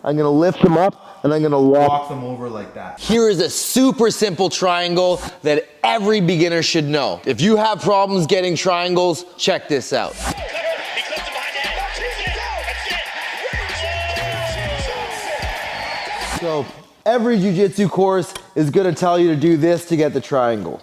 I'm gonna lift them up, and I'm gonna walk them over like that. Here is a super simple triangle that every beginner should know. If you have problems getting triangles, check this out. So every jiu-jitsu course is gonna tell you to do this to get the triangle.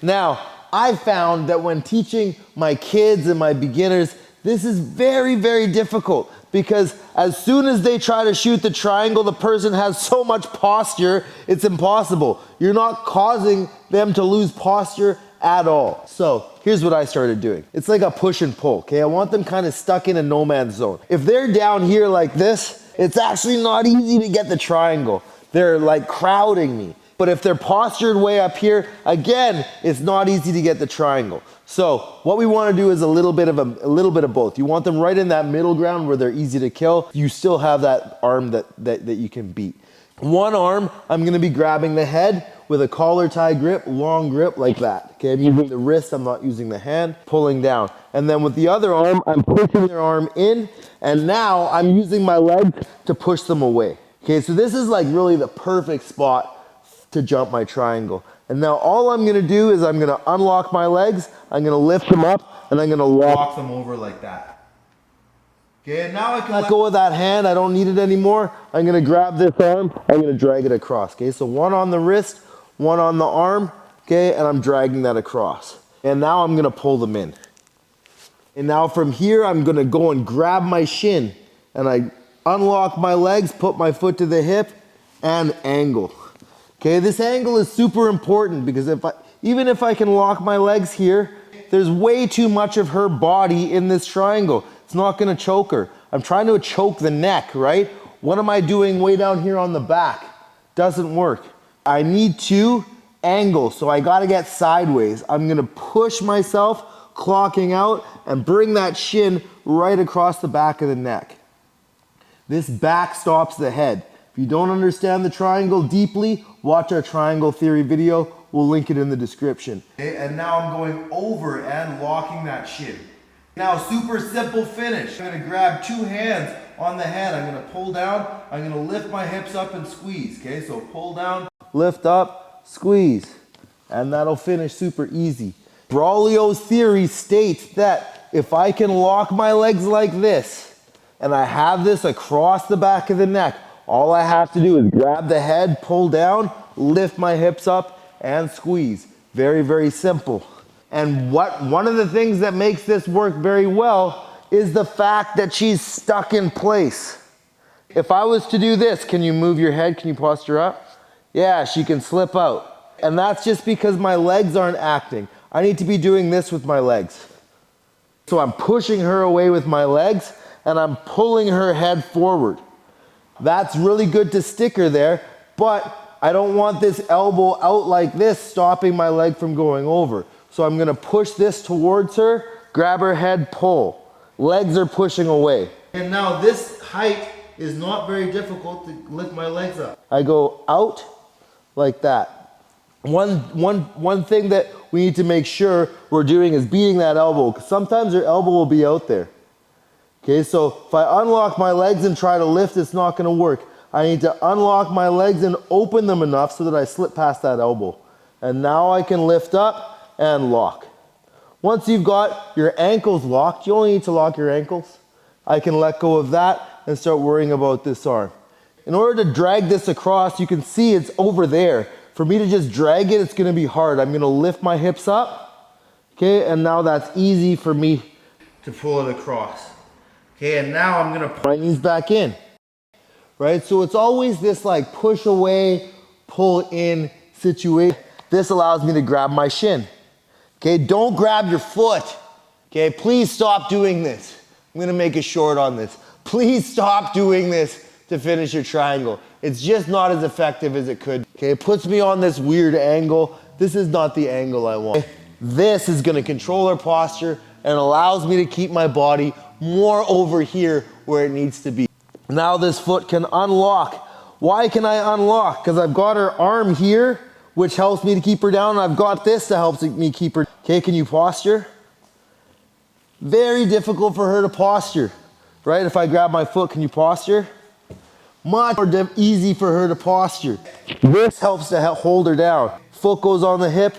Now, I found that when teaching my kids and my beginners, this is very, very difficult because as soon as they try to shoot the triangle, the person has so much posture, it's impossible. You're not causing them to lose posture at all. So here's what I started doing. It's like a push and pull, okay? I want them kind of stuck in a no man's zone. If they're down here like this, it's actually not easy to get the triangle. They're like crowding me. But if they're postured way up here, again, it's not easy to get the triangle. So what we want to do is a little bit of both. You want them right in that middle ground where they're easy to kill. You still have that arm that you can beat. One arm, I'm going to be grabbing the head with a collar tie grip, long grip like that. Okay, I'm using the wrist, I'm not using the hand, pulling down. And then with the other arm, I'm pushing their arm in, and now I'm using my legs to push them away. Okay, so this is like really the perfect spot to jump my triangle. And now all I'm gonna do is I'm gonna unlock my legs, I'm gonna lift them up, and I'm gonna walk them over like that. Okay, and now I can let go of that hand, I don't need it anymore. I'm gonna grab this arm, I'm gonna drag it across. Okay, so one on the wrist, one on the arm, okay, and I'm dragging that across. And now I'm gonna pull them in. And now from here, I'm gonna go and grab my shin, and I unlock my legs, put my foot to the hip, and angle. Okay, this angle is super important because even if I can lock my legs here, there's way too much of her body in this triangle. It's not gonna choke her. I'm trying to choke the neck, right? What am I doing way down here on the back? Doesn't work. I need to angle, so I gotta get sideways. I'm gonna push myself, clocking out, and bring that shin right across the back of the neck. This back stops the head. If you don't understand the triangle deeply, watch our triangle theory video. We'll link it in the description. Okay, and now I'm going over and locking that shin. Now, super simple finish. I'm gonna grab two hands on the head. I'm gonna pull down. I'm gonna lift my hips up and squeeze. Okay, so pull down, lift up, squeeze. And that'll finish super easy. Braulio's theory states that if I can lock my legs like this, and I have this across the back of the neck, all I have to do is grab the head, pull down, lift my hips up, and squeeze. Very, very simple. And one of the things that makes this work very well is the fact that she's stuck in place. If I was to do this, can you move your head? Can you posture up? Yeah, she can slip out. And that's just because my legs aren't acting. I need to be doing this with my legs. So I'm pushing her away with my legs, and I'm pulling her head forward. That's really good to stick her there, but I don't want this elbow out like this, stopping my leg from going over. So I'm gonna push this towards her, grab her head, pull. Legs are pushing away. And now this height is not very difficult to lift my legs up. I go out like that. One thing that we need to make sure we're doing is beating that elbow, because sometimes your elbow will be out there. Okay, so if I unlock my legs and try to lift, it's not gonna work. I need to unlock my legs and open them enough so that I slip past that elbow. And now I can lift up and lock. Once you've got your ankles locked, you only need to lock your ankles. I can let go of that and start worrying about this arm. In order to drag this across, you can see it's over there. For me to just drag it, it's gonna be hard. I'm gonna lift my hips up, okay, and now that's easy for me to pull it across. Okay, and now I'm gonna put my knees back in, right? So it's always this like push away, pull in situation. This allows me to grab my shin. Okay, don't grab your foot. Okay, please stop doing this. I'm gonna make it short on this. Please stop doing this to finish your triangle. It's just not as effective as it could. Okay, it puts me on this weird angle. This is not the angle I want. This is gonna control our posture and allows me to keep my body more over here where it needs to be. Now this foot can unlock. Why can I unlock? Because I've got her arm here, which helps me to keep her down, and I've got this that helps me keep her. Okay, can you posture? Very difficult for her to posture, right? If I grab my foot, can you posture? Much more easy for her to posture. This helps to hold her down. Foot goes on the hip,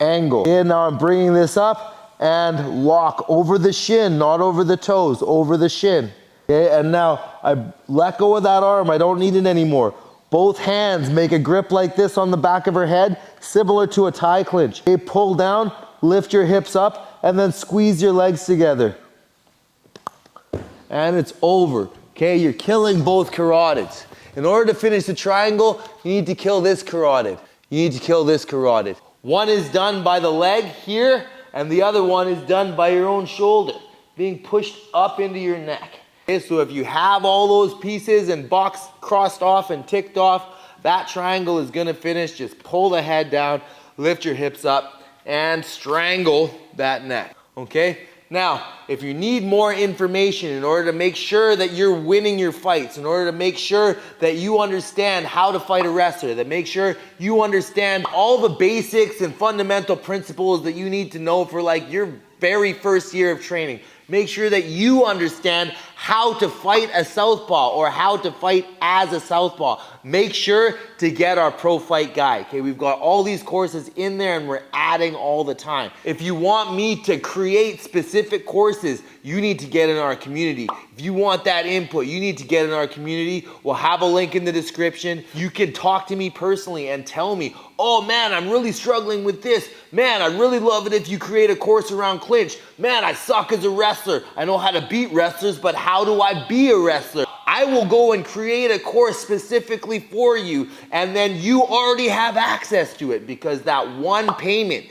angle. And now I'm bringing this up and lock over the shin, not over the toes, over the shin. Okay, and now I let go of that arm. I don't need it anymore. Both hands make a grip like this on the back of her head, similar to a tie clinch. Okay, pull down, lift your hips up, and then squeeze your legs together. And it's over. Okay, you're killing both carotids. In order to finish the triangle, you need to kill this carotid. You need to kill this carotid. One is done by the leg here, and the other one is done by your own shoulder, being pushed up into your neck. Okay, so if you have all those pieces and box crossed off and ticked off, that triangle is gonna finish. Just pull the head down, lift your hips up, and strangle that neck, okay? Now, if you need more information in order to make sure that you're winning your fights, in order to make sure that you understand how to fight a wrestler, that make sure you understand all the basics and fundamental principles that you need to know for like your very first year of training, make sure that you understand how to fight a southpaw or how to fight as a southpaw. Make sure to get our pro fight guide. Okay, we've got all these courses in there and we're adding all the time. If you want me to create specific courses, you need to get in our community. If you want that input, you need to get in our community. We'll have a link in the description. You can talk to me personally and tell me, oh man, I'm really struggling with this. Man, I really love it if you create a course around clinch. Man, I suck as a wrestler. I know how to beat wrestlers, but how do I be a wrestler? I will go and create a course specifically for you, and then you already have access to it, because that one payment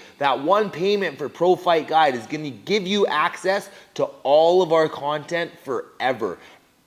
for Pro Fight Guide is going to give you access to all of our content forever.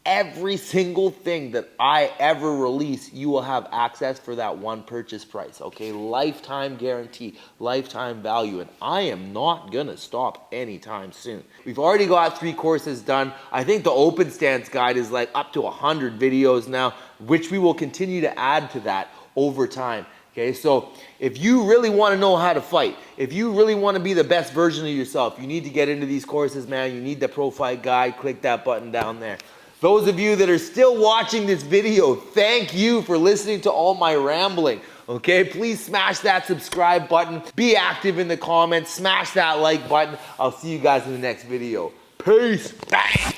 Every single thing that I ever release, you will have access for that one purchase price, okay? Lifetime guarantee, lifetime value, and I am not gonna stop anytime soon. We've already got 3 courses done. I think the open stance guide is like up to 100 videos now, which we will continue to add to that over time. Okay, so if you really want to know how to fight, if you really want to be the best version of yourself, you need to get into these courses, man. You need the Pro Fight Guide. Click that button down there. Those of you that are still watching this video, thank you for listening to all my rambling. Okay, please smash that subscribe button. Be active in the comments. Smash that like button. I'll see you guys in the next video. Peace. Bang.